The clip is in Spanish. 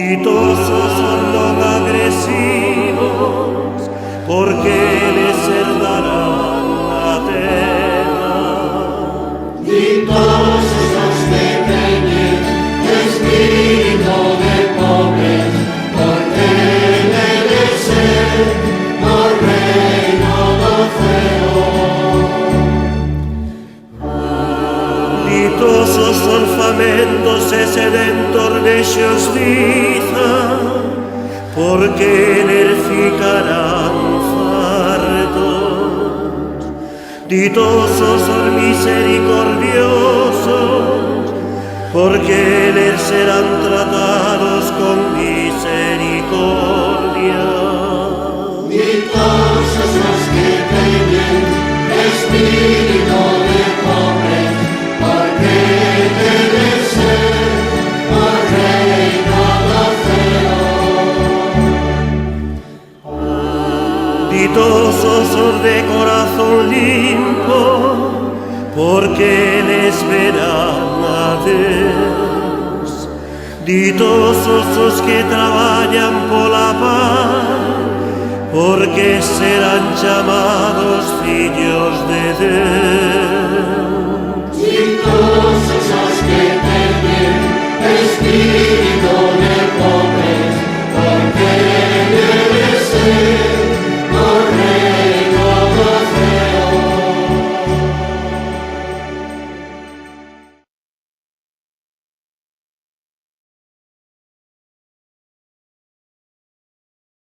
Ditosos son non agresivos, porque les herdarán la terra. Ditosos los que teñen espíritu de pobres, porque deben ser o reino do ceo. Ditosos son famentos e sedentos de xustiza, porque eles ficarán fartos. Ditosos son misericordiosos, porque eles serán tratados con misericordia. Ditosos los que teñen espíritu de pobres, porque deben ser o reino do ceo. Ditosos os de corazón limpo, porque les verán a Deus. Ditosos os que traballan pola paz, porque serán chamados fillos de Deus.